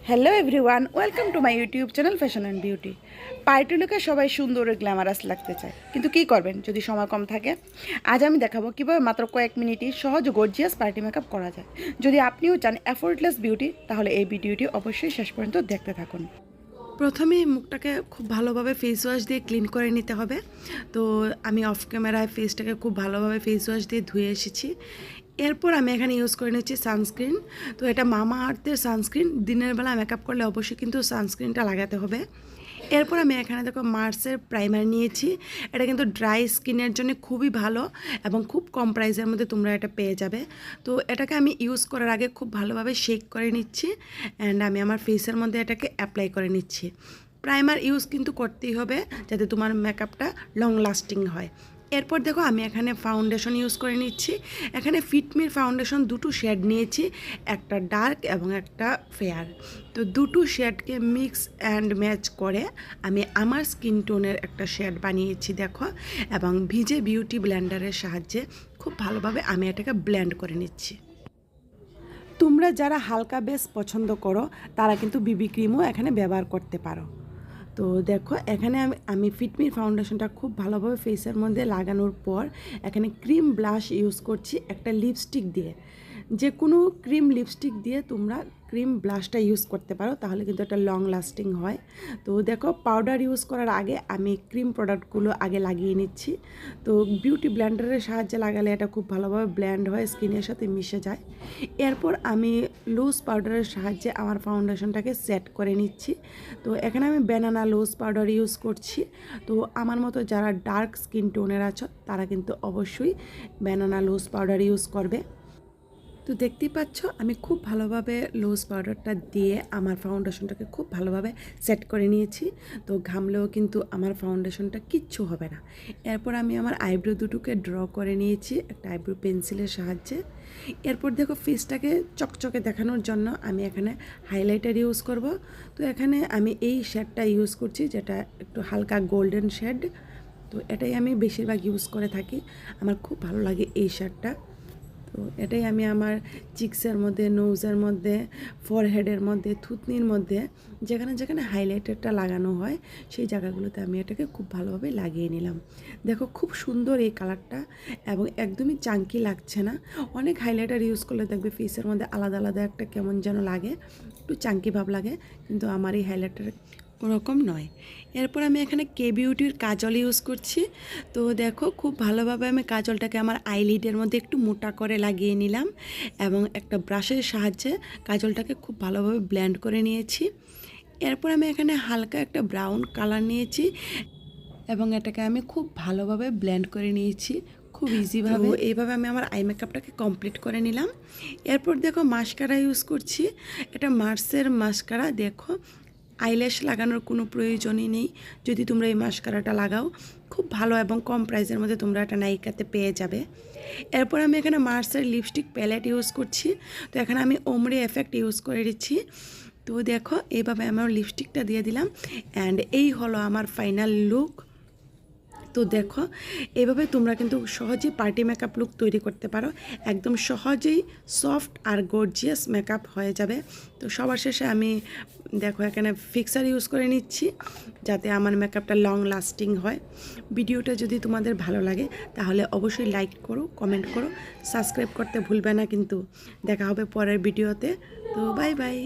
Hello everyone, welcome to my YouTube channel fashion and beauty. Party লুকে সবাই সুন্দর ও glamorous লাগতে চায়, কিন্তু কী করবেন যদি সময় কম থাকে। আজ আমি দেখাবো কীভাবে মাত্র কয়েক মিনিটই সহজ গর্জিয়াস পার্টি মেকআপ করা যায়। যদি আপনিও চান এফোর্টলেস বিউটি, তাহলে এই ভিডিওটি অবশ্যই শেষ পর্যন্ত দেখতে থাকুন। প্রথমে মুখটাকে খুব ভালোভাবে ফেস ওয়াশ দিয়ে ক্লিন করে নিতে হবে। তো আমি অফ ক্যামেরায় ফেসটাকে খুব ভালোভাবে ফেস ওয়াশ দিয়ে ধুয়ে এসেছি। এরপর আমি এখানে ইউজ করে নিচ্ছি সানস্ক্রিন। তো এটা মামা আর্থের সানস্ক্রিন। দিনের বেলা মেকআপ করলে অবশ্যই কিন্তু সানস্ক্রিনটা লাগাতে হবে। এরপর আমি এখানে দেখো মার্সের প্রাইমার নিয়েছি। এটা কিন্তু ড্রাই স্কিনের জন্য খুবই ভালো এবং খুব কম প্রাইসের মধ্যে তোমরা এটা পেয়ে যাবে। তো এটাকে আমি ইউজ করার আগে খুব ভালোভাবে শেক করে নিচ্ছি অ্যান্ড আমি আমার ফেসের মধ্যে এটাকে অ্যাপ্লাই করে নিচ্ছি। প্রাইমার ইউজ কিন্তু করতেই হবে যাতে তোমার মেকআপটা লং লাস্টিং হয়। এরপর দেখো আমি এখানে ফাউন্ডেশন ইউজ করে নিচ্ছি। এখানে ফিটমির ফাউন্ডেশন দুটো শেড নিয়েছি, একটা ডার্ক এবং একটা ফেয়ার। তো দুটো শেডকে মিক্স অ্যান্ড ম্যাচ করে আমি আমার স্কিন টোনের একটা শেড বানিয়েছি দেখো, এবং ভিজে বিউটি ব্লেন্ডারের সাহায্যে খুব ভালোভাবে আমি এটাকে ব্লেন্ড করে নিচ্ছি। তোমরা যারা হালকা বেস পছন্দ করো তারা কিন্তু বিবি ক্রিমও এখানে ব্যবহার করতে পারো। তো দেখো এখানে আমি ফিটমির ফাউন্ডেশনটা খুব ভালোভাবে ফেসের মধ্যে লাগানোর পর এখানে ক্রিম ব্লাশ ইউজ করছি একটা লিপস্টিক দিয়ে। যে কোনো ক্রিম লিপস্টিক দিয়ে তোমরা ক্রিম ব্লাশটা ইউজ করতে পারো, তাহলে কিন্তু এটা লং লাস্টিং হয়। তো দেখো পাউডার ইউজ করার আগে আমি ক্রিম প্রোডাক্টগুলো আগে লাগিয়ে নিচ্ছি। তো বিউটি ব্লেন্ডারের সাহায্যে লাগালে এটা খুব ভালোভাবে ব্লেন্ড হয়, স্কিনের সাথে মিশে যায়। এরপর আমি লুজ পাউডারের সাহায্যে আমার ফাউন্ডেশনটাকে সেট করে নিচ্ছি। তো এখানে আমি ব্যানানা লুজ পাউডার ইউজ করছি। তো আমার মতো যারা ডার্ক স্কিন টোনের আছো তারা কিন্তু অবশ্যই ব্যানানা লুজ পাউডার ইউজ করবে। তো দেখতেই পাচ্ছ আমি খুব ভালোভাবে লুজ পাউডারটা দিয়ে আমার ফাউন্ডেশনটাকে খুব ভালোভাবে সেট করে নিয়েছি। তো ঘামলেও কিন্তু আমার ফাউন্ডেশনটা কিচ্ছু হবে না। এরপর আমি আমার আইব্রো দুটোকে ড্র করে নিয়েছি একটা আইব্রো পেন্সিলের সাহায্যে। এরপর দেখো ফেসটাকে চকচকে দেখানোর জন্য আমি এখানে হাইলাইটার ইউজ করব। তো এখানে আমি এই শেডটা ইউজ করছি, যেটা একটু হালকা গোল্ডেন শেড। তো এটাই আমি বেশিরভাগ ইউজ করে থাকি, আমার খুব ভালো লাগে এই শেডটা। তো এটাই আমি আমার চিক্সের মধ্যে, নোজের মধ্যে, ফরহেডের মধ্যে, থুতনির মধ্যে যেখানে যেখানে হাইলাইটারটা লাগানো হয় সেই জায়গাগুলোতে আমি এটাকে খুব ভালোভাবে লাগিয়ে নিলাম। দেখো খুব সুন্দর এই কালারটা এবং একদমই চাঙ্কি লাগছে না। অনেক হাইলাইটার ইউজ করলে দেখবে ফেসের মধ্যে আলাদা আলাদা একটা কেমন যেন লাগে, একটু চাঙ্কি ভাব লাগে, কিন্তু আমার এই হাইলাইটার ওরকম নয়। এরপর আমি এখানে কে বিউটির কাজল ইউজ করছি। তো দেখো খুব ভালোভাবে আমি কাজলটাকে আমার আইলিডের মধ্যে একটু মোটা করে লাগিয়ে নিলাম এবং একটা ব্রাশের সাহায্যে কাজলটাকে খুব ভালোভাবে ব্লেন্ড করে নিয়েছি। এরপর আমি এখানে হালকা একটা ব্রাউন কালার নিয়েছি এবং এটাকে আমি খুব ভালোভাবে ব্লেন্ড করে নিয়েছি খুব ইজিভাবে। এইভাবে আমি আমার আই মেকআপটাকে কমপ্লিট করে নিলাম। এরপর দেখো মাস্কারা ইউজ করছি, এটা মার্সের মাস্কারা। দেখো আইল্যাশ লাগানোর কোনো প্রয়োজনই নেই যদি তোমরা এই মাস্কারাটা লাগাও, খুব ভালো এবং কম প্রাইসের মধ্যে তোমরা এটা নাইকাতে পেয়ে যাবে। এরপর আমি এখানে মার্সের লিপস্টিক প্যালেট ইউজ করছি। তো এখানে আমি ওমরে এফেক্ট ইউজ করে দিচ্ছি। তো দেখো এইভাবে আমার লিপস্টিকটা দিয়ে দিলাম অ্যান্ড এই হলো আমার ফাইনাল লুক। তো দেখো এইভাবে তোমরা কিন্তু সহজেই পার্টি মেকআপ লুক তৈরি করতে পারো, একদম সহজেই সফট আর গর্জিয়াস মেকআপ হয়ে যাবে। তো সবার শেষে আমি দেখো এখানে ফিক্সার ইউজ করে নিচ্ছি যাতে আমার মেকআপটা লং লাস্টিং হয়। ভিডিওটা যদি তোমাদের ভালো লাগে তাহলে অবশ্যই লাইক করো, কমেন্ট করো, সাবস্ক্রাইব করতে ভুলবে না কিন্তু। দেখা হবে পরের ভিডিওতে। তো বাই বাই।